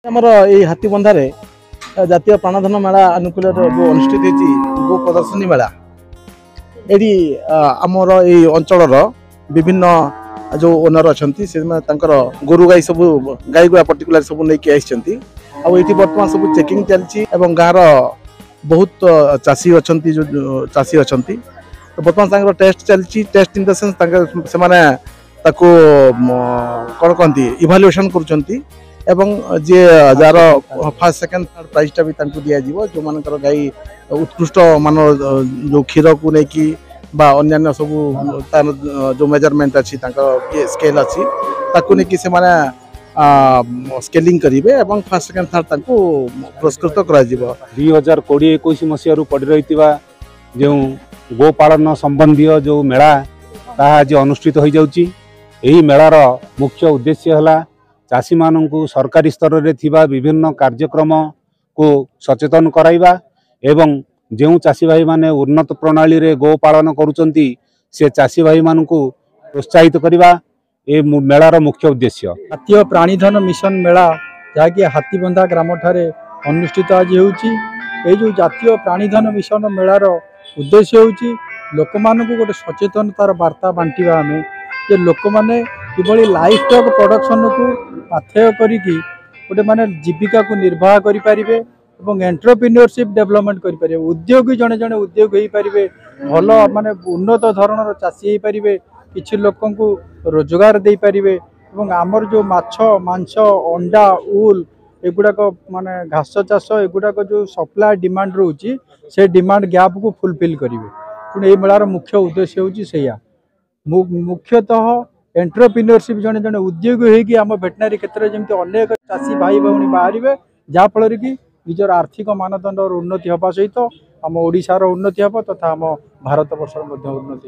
आमर ये हाथीबंधारे जातीय प्राणधन मेला अनुकूल जो अनुष्ठित होती गो प्रदर्शनी मेला ये आमर ये अंचल विभिन्न जो ओनर अच्छा गोरु गाई सब गाई गुड़ा पर्टिकुलर सब नहीं आई बर्तमान सब चेकिंग चलती गाँव बहुत चाषी अच्छा जो चाषी अच्छा तो बर्तमान टेस्ट चलती टेस्ट इन द सेंस से कौन कहती इभाल्युएसन करुँच जे जार फास्ट सेकेंड थर्ड प्राइज टा भी दिज्व जो मान गाई उत्कृष्ट मान जो क्षीर को लेकिन अन्य सब तार जो मेजरमेंट अच्छी स्केल अच्छी स्केलिंग करेंगे फास्ट सेकेंड थर्ड पुरस्कृत कर 2020-21 मसीह पड़ रही जो गोपालन संबंधी जो मेला आज अनुष्ठित हो जाउची। यही मेलार मुख्य उद्देश्य है चाषी मानू सरकारी स्तर में थिबा विभिन्न कार्यक्रम को सचेतन कराइबा एवं जो चाषी भाई माने उन्नत प्रणाली रे गो पालन करुचंती से चाषी भाई मानू प्रोत्साहित करवा ये मेलार मुख्य उद्देश्य। जातीय प्राणीधन मिशन मेला जहाँकि हाथीबंधा ग्राम ठारे अनुष्ठित आज हो जो जातीय प्राणीधन मिशन मेलार उद्देश्य होची लोक मानू गोटे सचेतनतार वार्ता बांटिबा आमे जे लोक माने किभली लाइफ स्टॉक प्रोडक्शन को पाथेय करिकी गोटे माने जीविका को निर्वाह करि परिबे एवं एंटरप्रेन्योरशिप डेवलपमेंट करि परिबे उद्योगी जने जने उद्योग होई परिबे भल माने उन्नत धरणर चाषी होई परिबे किछि लोकन को रोजगार दे परिबे एवं आमर जो माछ मांस अंडा उल एगुड़ाक माने घास चाष एगुड़ाक जो सप्लाई डिमांड रोची से डिमांड गैप को फुलफिल करेंगे तेणु ये मेलार मुख्य उद्देश्य होची सेया मुख्यतः एंटरप्रेन्योरशिप जने जने उद्योग होगी आम भेटनारी क्षेत्र में जमी अनेक चाषी भाई भौणी बाहर जहाँफल कि निजर आर्थिक मानदंड उन्नति होगा सहित आम ओडिशार उन्नति हम तथा आम भारत वर्षर उन्नति।